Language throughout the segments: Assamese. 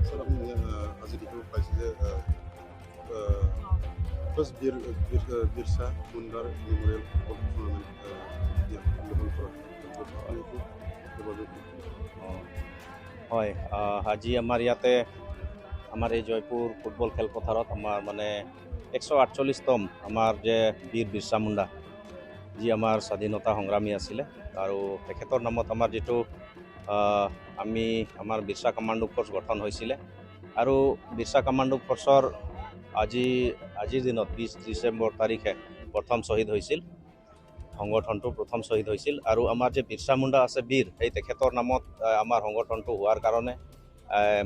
স্যাৰ আপনি আজি দেখিব পাইছে যে ফাৰ্স্ট বিৰসা মুন্ডাৰ মেমোৰিয়াল ফুটবল টুৰ্নামেন্ট উদযাপন কৰা হয় আজি আমাৰ ইয়াতে আমাৰ এই জয়পুৰ ফুটবল খেলপথাৰত আমাৰ মানে 148তম আমাৰ যে বীৰ বিৰছা মুণ্ডা যি আমাৰ স্বাধীনতা সংগ্ৰামী আছিলে আৰু তেখেতৰ নামত আমাৰ যিটো আমি আমাৰ বিৰছা কমাণ্ডো ফ'ৰ্চ গঠন হৈছিলে আৰু বিৰছা কমাণ্ডো ফ'ৰ্চৰ আজিৰ দিনত 20 ডিচেম্বৰ তাৰিখে প্ৰথম শ্বহীদ হৈছিল সংগঠনটো প্ৰথম শ্বহীদ হৈছিল আৰু আমাৰ যে বিৰছা মুণ্ডা আছে বীৰ এই তেখেতৰ নামত আমাৰ সংগঠনটো হোৱাৰ কাৰণে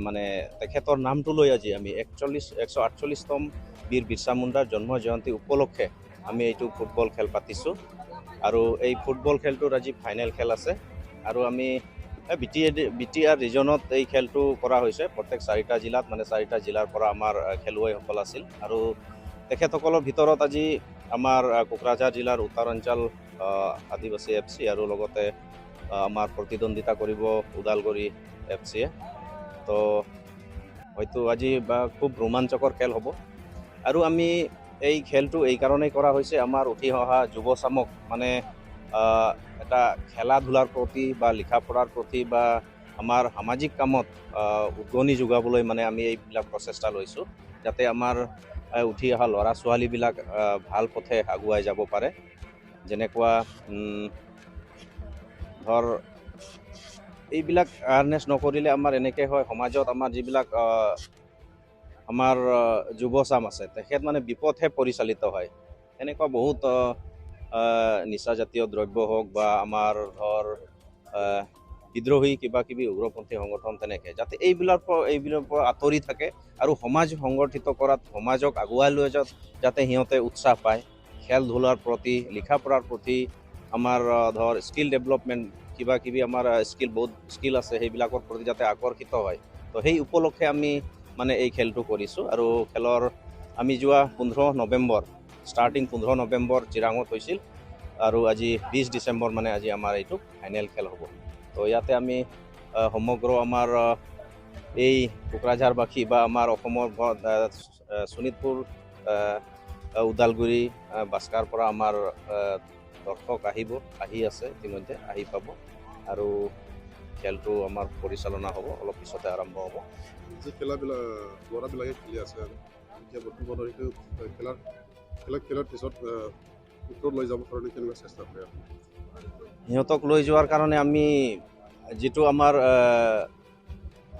মানে তেখেতৰ নামটো লৈ আজি আমি 148তম বীৰ বিৰছা মুণ্ডাৰ জন্ম জয়ন্তী উপলক্ষে আমি এইটো ফুটবল খেল পাতিছোঁ আৰু এই ফুটবল খেলটোৰ আজি ফাইনেল খেল আছে আৰু আমি BTR ৰিজনত এই খেলটো কৰা হৈছে প্ৰত্যেক 4টা জিলাত মানে 4টা জিলাৰ পৰা আমাৰ খেলুৱৈসকল আছিল আৰু তেখেতসকলৰ ভিতৰত আজি আমাৰ কোকৰাঝাৰ জিলাৰ উত্তৰাঞ্চল আদিবাসী FC আৰু লগতে আমাৰ প্ৰতিদ্বন্দ্বিতা কৰিব ওদালগুৰি FCয়ে তো হয়তো আজি খুব ৰোমাঞ্চকৰ খেল হ'ব আৰু আমি এই খেলটো এই কাৰণেই কৰা হৈছে আমাৰ উঠি অহা যুৱ চামক মানে এটা খেলা ধূলাৰ প্ৰতি বা লিখা পঢ়াৰ প্ৰতি বা আমাৰ সামাজিক কামত উদগনি যোগাবলৈ মানে আমি এইবিলাক প্ৰচেষ্টা লৈছোঁ যাতে আমাৰ উঠি অহা ল'ৰা ছোৱালীবিলাক ভাল পথে আগুৱাই যাব পাৰে যেনেকুৱা ধৰ এইবিলাক এৱাৰনেছ নকৰিলে আমাৰ এনেকৈ হয় সমাজত আমাৰ যিবিলাক আমাৰ যুৱচাম আছে তেখেত মানে বিপথে পৰিচালিত হয় এনেকুৱা বহুত নিচাজাতীয় দ্ৰব্য হওক বা আমাৰ ধৰ বিদ্ৰোহী কিবা কিবি উগ্ৰপন্থী সংগঠন তেনেকৈ যাতে এইবিলাকৰ পৰা আঁতৰি থাকে আৰু সমাজ সংগঠিত কৰাত সমাজক আগুৱাই লৈ যাতে সিহঁতে উৎসাহ পায় খেল ধূলাৰ প্ৰতি লিখা পঢ়াৰ প্ৰতি আমাৰ ধৰ স্কিল ডেভেলপমেণ্ট কিবা কিবি আমাৰ বহুত স্কিল আছে সেইবিলাকৰ প্ৰতি যাতে আকৰ্ষিত হয় তো সেই উপলক্ষে আমি মানে এই খেলটো কৰিছোঁ আৰু খেলৰ আমি যোৱা 15 নৱেম্বৰ ষ্টাৰ্টিং 15 নৱেম্বৰ চিৰাঙত হৈছিল আৰু আজি 20 ডিচেম্বৰ মানে আজি আমাৰ এইটো ফাইনেল খেল হ'ব তো ইয়াতে আমি সমগ্ৰ আমাৰ এই কোকৰাঝাৰবাসী বা আমাৰ অসমৰ শোণিতপুৰ ওদালগুৰি বাস্কাৰ পৰা আমাৰ দৰ্শক আহি আছে ইতিমধ্যে আহি পাব আৰু খেলটো আমাৰ পৰিচালনা হ'ব অলপ পিছতে আৰম্ভ হ'ব যে খেলাবিলাক ল'ৰাবিলাকে খেলি আছে এতিয়া বৰ্তমান খেলাৰ পিছত উত্তৰ লৈ যাবৰ কাৰণে কেনেকুৱা চেষ্টা কৰে সিহঁতক লৈ যোৱাৰ কাৰণে আমি যিটো আমাৰ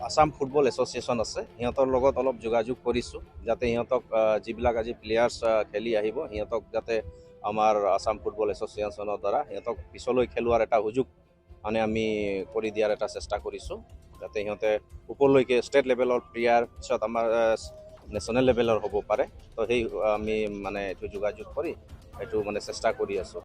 আসাম ফুটবল এছ'চিয়েশ্যন আছে সিহঁতৰ লগত অলপ যোগাযোগ কৰিছোঁ যাতে সিহঁতক যিবিলাক আজি প্লেয়াৰ্ছ খেলি আহিব সিহঁতক যাতে আমাৰ আসাম ফুটবল এছ'চিয়েশ্যনৰ দ্বাৰা সিহঁতক পিছলৈ খেলোৱাৰ এটা সুযোগ মানে আমি কৰি দিয়াৰ এটা চেষ্টা কৰিছোঁ যাতে সিহঁতে ওপৰলৈকে ষ্টেট লেভেলৰ প্লেয়াৰ পিছত আমাৰ নেশ্যনেল লেভেলৰ হ'ব পাৰে তো সেই আমি মানে এইটো যোগাযোগ কৰি এইটো মানে চেষ্টা কৰি আছোঁ